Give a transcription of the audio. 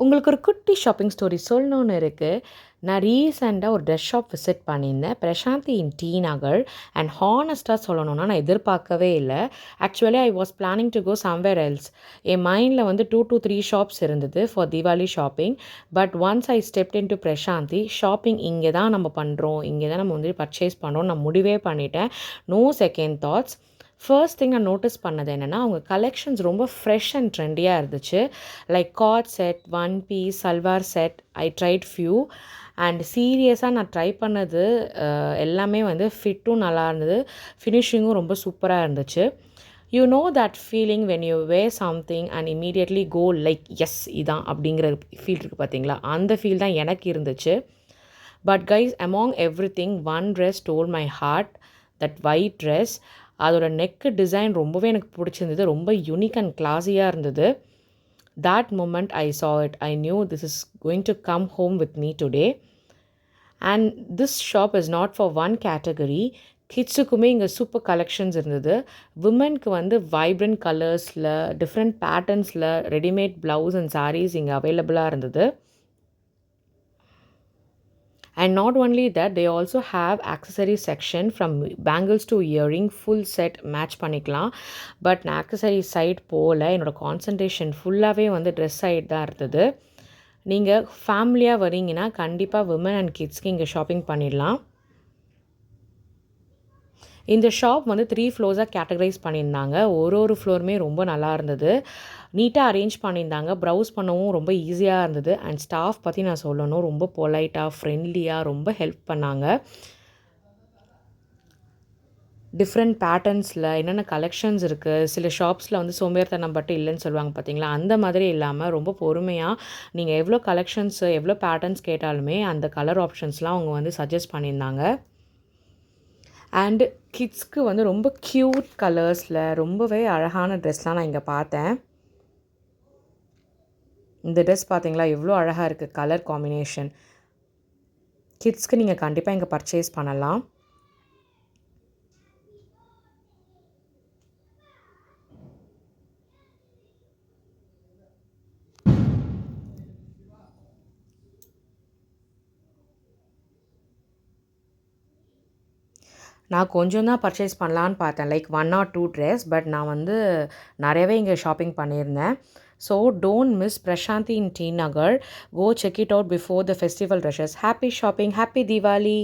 உங்களுக்கு ஒரு குட்டி ஷாப்பிங் ஸ்டோரி சொல்லணும்னு இருக்குது. நான் ரீசெண்டாக ஒரு ட்ரெஸ் ஷாப் விசிட் பண்ணியிருந்தேன். பிரசாந்தி இன் டி நகர். அண்ட் ஹானஸ்ட்டாக சொல்லணும்னா நான் எதிர்பார்க்கவே இல்லை. Actually I was planning to go somewhere else. என் மைண்டில் வந்து 2 to 3 ஷாப்ஸ் இருந்தது for Deepavali shopping. But once I stepped into Prashanthi, shopping இங்கே தான் நம்ம பண்ணுறோம், இங்கே தான் நம்ம வந்து பர்ச்சேஸ் பண்ணுறோம் நான் முடிவே பண்ணிட்டேன். No second thoughts. First thing நான் நோட்டீஸ் பண்ணது என்னென்னா, அவங்க கலெக்ஷன்ஸ் ரொம்ப ஃப்ரெஷ் அண்ட் ட்ரெண்டியாக இருந்துச்சு. Like coord set, one piece, salwar set, I tried few. And சீரியஸாக நான் ட்ரை பண்ணது எல்லாமே வந்து ஃபிட்டும் நல்லா இருந்தது, ஃபினிஷிங்கும் ரொம்ப சூப்பராக இருந்துச்சு. You know that feeling when you wear something and immediately go like yes இதான் அப்படிங்கிற ஃபீல் இருக்குது பார்த்தீங்களா, அந்த ஃபீல் தான் எனக்கு இருந்துச்சு. But guys, among everything one dress stole my heart. That white dress, அதோட நெக்கு டிசைன் ரொம்பவே எனக்கு பிடிச்சிருந்தது. ரொம்ப யூனிக் அண்ட் கிளாஸியாக இருந்தது. that moment I saw it, I knew this is going to come home with me today. And this shop is not for one category. கிட்ஸுக்குமே இங்கே super collections இருந்தது. விமென்க்கு வந்து vibrant கலர்ஸில், different பேட்டர்ன்ஸில் ரெடிமேட் ப்ளவுஸ் அண்ட் சாரீஸ் இங்கே அவைலபிளாக இருந்தது. And not only that, they also have accessory section from bangles to earring, full set match பண்ணிக்கலாம். But நான் accessory சைட் போகல, என்னோடய கான்சன்ட்ரேஷன் ஃபுல்லாகவே வந்து ட்ரெஸ் சைட் தான் இருந்தது. நீங்கள் ஃபேமிலியாக வரீங்கன்னா கண்டிப்பாக விமன் அண்ட் கிட்ஸ்க்கு இங்கே ஷாப்பிங் பண்ணிடலாம். இந்த ஷாப் வந்து 3 ஃப்ளோர்ஸாக கேட்டகரைஸ் பண்ணியிருந்தாங்க. ஒரு ஃப்ளோருமே ரொம்ப நல்லா இருந்தது, நீட்டாக அரேஞ்ச் பண்ணியிருந்தாங்க. ப்ரௌஸ் பண்ணவும் ரொம்ப ஈஸியாக இருந்தது. அண்ட் ஸ்டாஃப் பற்றி நான் சொல்லணும், ரொம்ப பொலைட்டாக, ஃப்ரெண்ட்லியாக ரொம்ப ஹெல்ப் பண்ணாங்க. டிஃப்ரெண்ட் பேட்டர்ன்ஸில் என்னென்ன கலெக்ஷன்ஸ் இருக்குது, சில ஷாப்ஸில் வந்து சோம்பேறித்தனம் பட்டு இல்லைன்னு சொல்லுவாங்க பார்த்தீங்களா, அந்த மாதிரி இல்லாமல் ரொம்ப பொறுமையாக நீங்கள் எவ்வளோ கலெக்ஷன்ஸு எவ்வளோ பேட்டர்ன்ஸ் கேட்டாலுமே அந்த கலர் ஆப்ஷன்ஸ்லாம் அவங்க வந்து சஜஸ்ட் பண்ணியிருந்தாங்க. அண்டு கிட்ஸ்க்கு வந்து ரொம்ப க்யூட் கலர்ஸில் ரொம்பவே அழகான ட்ரெஸ்லாம் நான் இங்கே பார்த்தேன். இந்த ட்ரெஸ் பார்த்தீங்களா எவ்வளோ அழகாக இருக்குது, கலர் காம்பினேஷன். கிட்ஸ்க்கு நீங்கள் கண்டிப்பாக இங்கே பர்ச்சேஸ் பண்ணலாம். நான் கொஞ்சம் தான் பர்ச்சேஸ் பண்ணலான்னு பார்த்தேன், லைக் 1 or 2 ட்ரெஸ். பட் நான் வந்து நிறையவே இங்கே ஷாப்பிங் பண்ணியிருந்தேன். So don't miss Prashanti in T Nagar. Go check it out before the festival rushes. Happy shopping, happy Deepavali.